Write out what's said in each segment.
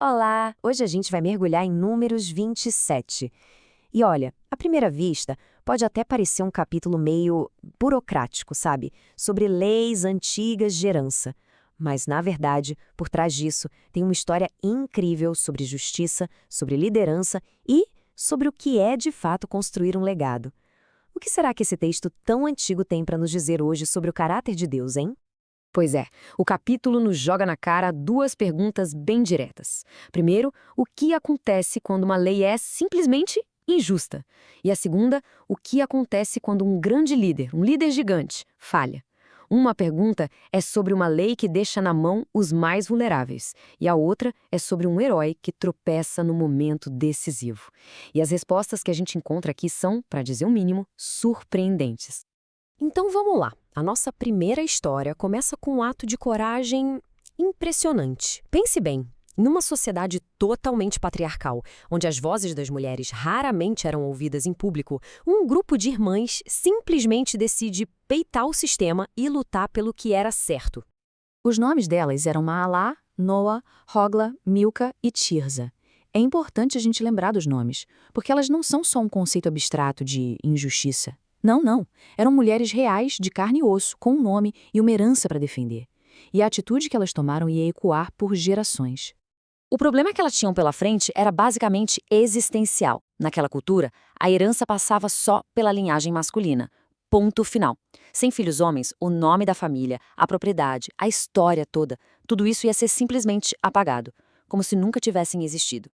Olá! Hoje a gente vai mergulhar em Números 27. E olha, à primeira vista, pode até parecer um capítulo meio burocrático, sabe? Sobre leis antigas de herança. Mas, na verdade, por trás disso, tem uma história incrível sobre justiça, sobre liderança e sobre o que é de fato construir um legado. O que será que esse texto tão antigo tem para nos dizer hoje sobre o caráter de Deus, hein? Pois é, o capítulo nos joga na cara duas perguntas bem diretas. Primeiro, o que acontece quando uma lei é simplesmente injusta? E a segunda, o que acontece quando um grande líder, um líder gigante, falha? Uma pergunta é sobre uma lei que deixa na mão os mais vulneráveis, e a outra é sobre um herói que tropeça no momento decisivo. E as respostas que a gente encontra aqui são, para dizer o mínimo, surpreendentes. Então vamos lá. A nossa primeira história começa com um ato de coragem impressionante. Pense bem, numa sociedade totalmente patriarcal, onde as vozes das mulheres raramente eram ouvidas em público, um grupo de irmãs simplesmente decide peitar o sistema e lutar pelo que era certo. Os nomes delas eram Maalá, Noa, Hogla, Milca e Tirza. É importante a gente lembrar dos nomes, porque elas não são só um conceito abstrato de injustiça. Não, não. Eram mulheres reais, de carne e osso, com um nome e uma herança para defender. E a atitude que elas tomaram ia ecoar por gerações. O problema que elas tinham pela frente era basicamente existencial. Naquela cultura, a herança passava só pela linhagem masculina. Ponto final. Sem filhos homens, o nome da família, a propriedade, a história toda, tudo isso ia ser simplesmente apagado, como se nunca tivessem existido.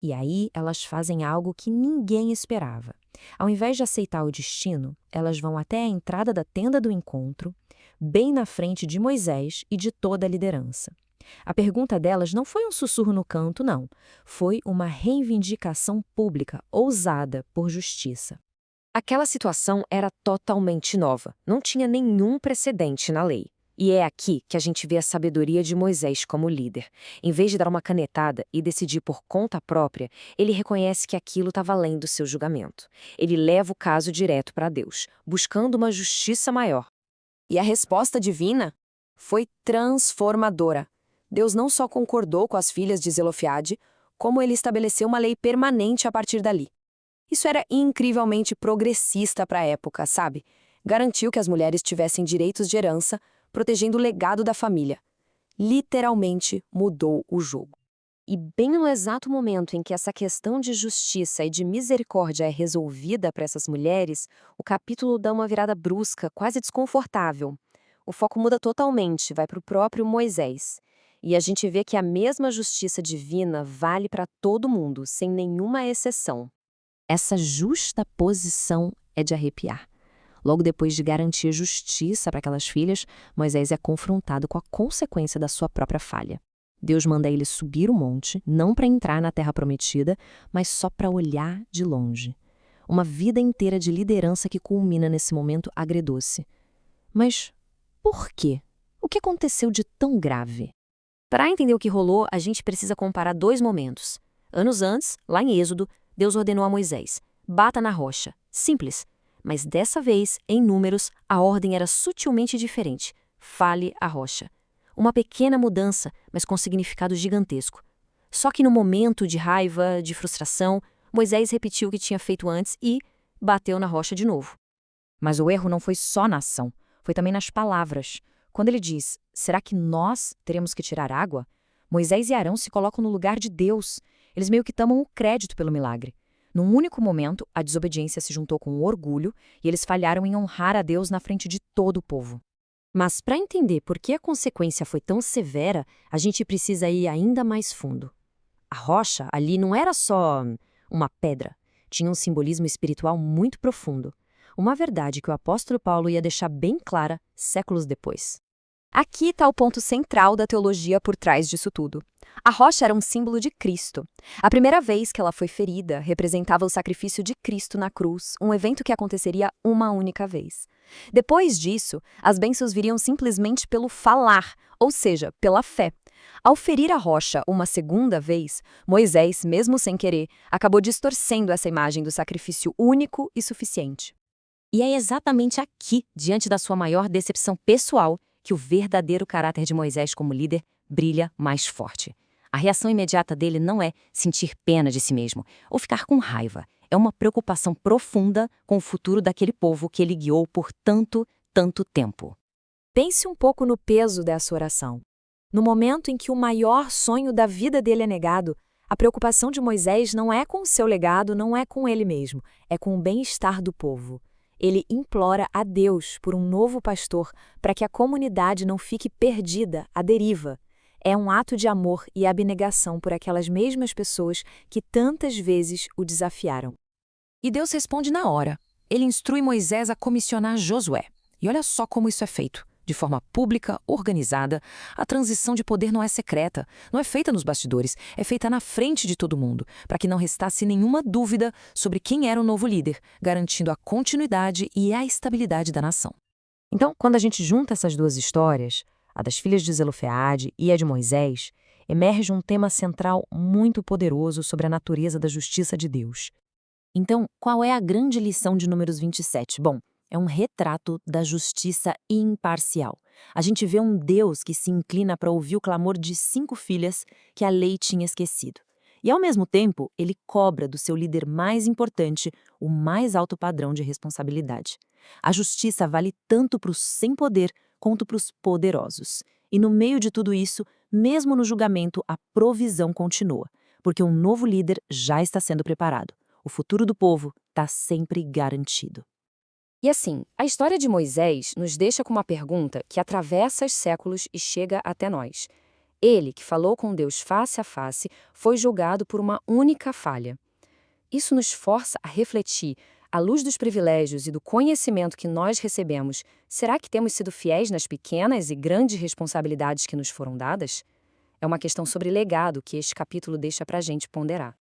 E aí elas fazem algo que ninguém esperava. Ao invés de aceitar o destino, elas vão até a entrada da tenda do encontro, bem na frente de Moisés e de toda a liderança. A pergunta delas não foi um sussurro no canto, não. Foi uma reivindicação pública, ousada por justiça. Aquela situação era totalmente nova, não tinha nenhum precedente na lei. E é aqui que a gente vê a sabedoria de Moisés como líder. Em vez de dar uma canetada e decidir por conta própria, ele reconhece que aquilo está valendo seu julgamento. Ele leva o caso direto para Deus, buscando uma justiça maior. E a resposta divina foi transformadora. Deus não só concordou com as filhas de Zelofiade, como ele estabeleceu uma lei permanente a partir dali. Isso era incrivelmente progressista para a época, sabe? Garantiu que as mulheres tivessem direitos de herança, protegendo o legado da família. Literalmente mudou o jogo. E bem no exato momento em que essa questão de justiça e de misericórdia é resolvida para essas mulheres, o capítulo dá uma virada brusca, quase desconfortável. O foco muda totalmente, vai para o próprio Moisés. E a gente vê que a mesma justiça divina vale para todo mundo, sem nenhuma exceção. Essa justa posição é de arrepiar. Logo depois de garantir justiça para aquelas filhas, Moisés é confrontado com a consequência da sua própria falha. Deus manda ele subir o monte, não para entrar na terra prometida, mas só para olhar de longe. Uma vida inteira de liderança que culmina nesse momento agridoce. Mas por quê? O que aconteceu de tão grave? Para entender o que rolou, a gente precisa comparar dois momentos. Anos antes, lá em Êxodo, Deus ordenou a Moisés: bata na rocha. Simples. Mas dessa vez, em Números, a ordem era sutilmente diferente. Fale a rocha. Uma pequena mudança, mas com significado gigantesco. Só que no momento de raiva, de frustração, Moisés repetiu o que tinha feito antes e bateu na rocha de novo. Mas o erro não foi só na ação, foi também nas palavras. Quando ele diz, será que nós teremos que tirar água? Moisés e Arão se colocam no lugar de Deus. Eles meio que tomam o crédito pelo milagre. Num único momento, a desobediência se juntou com o orgulho e eles falharam em honrar a Deus na frente de todo o povo. Mas para entender por que a consequência foi tão severa, a gente precisa ir ainda mais fundo. A rocha ali não era só uma pedra, tinha um simbolismo espiritual muito profundo. Uma verdade que o apóstolo Paulo ia deixar bem clara séculos depois. Aqui está o ponto central da teologia por trás disso tudo. A rocha era um símbolo de Cristo. A primeira vez que ela foi ferida representava o sacrifício de Cristo na cruz, um evento que aconteceria uma única vez. Depois disso, as bênçãos viriam simplesmente pelo falar, ou seja, pela fé. Ao ferir a rocha uma segunda vez, Moisés, mesmo sem querer, acabou distorcendo essa imagem do sacrifício único e suficiente. E é exatamente aqui, diante da sua maior decepção pessoal, que o verdadeiro caráter de Moisés como líder brilha mais forte. A reação imediata dele não é sentir pena de si mesmo ou ficar com raiva. É uma preocupação profunda com o futuro daquele povo que ele guiou por tanto, tanto tempo. Pense um pouco no peso dessa oração. No momento em que o maior sonho da vida dele é negado, a preocupação de Moisés não é com o seu legado, não é com ele mesmo, é com o bem-estar do povo. Ele implora a Deus por um novo pastor para que a comunidade não fique perdida, à deriva. É um ato de amor e abnegação por aquelas mesmas pessoas que tantas vezes o desafiaram. E Deus responde na hora. Ele instrui Moisés a comissionar Josué. E olha só como isso é feito. De forma pública, organizada, a transição de poder não é secreta, não é feita nos bastidores, é feita na frente de todo mundo, para que não restasse nenhuma dúvida sobre quem era o novo líder, garantindo a continuidade e a estabilidade da nação. Então, quando a gente junta essas duas histórias, a das filhas de Zelofeade e a de Moisés, emerge um tema central muito poderoso sobre a natureza da justiça de Deus. Então, qual é a grande lição de Números 27? Bom, é um retrato da justiça imparcial. A gente vê um Deus que se inclina para ouvir o clamor de 5 filhas que a lei tinha esquecido. E, ao mesmo tempo, ele cobra do seu líder mais importante o mais alto padrão de responsabilidade. A justiça vale tanto para os sem poder quanto para os poderosos. E, no meio de tudo isso, mesmo no julgamento, a provisão continua, porque um novo líder já está sendo preparado. O futuro do povo está sempre garantido. E assim, a história de Moisés nos deixa com uma pergunta que atravessa os séculos e chega até nós. Ele, que falou com Deus face a face, foi julgado por uma única falha. Isso nos força a refletir, à luz dos privilégios e do conhecimento que nós recebemos, será que temos sido fiéis nas pequenas e grandes responsabilidades que nos foram dadas? É uma questão sobre legado que este capítulo deixa para a gente ponderar.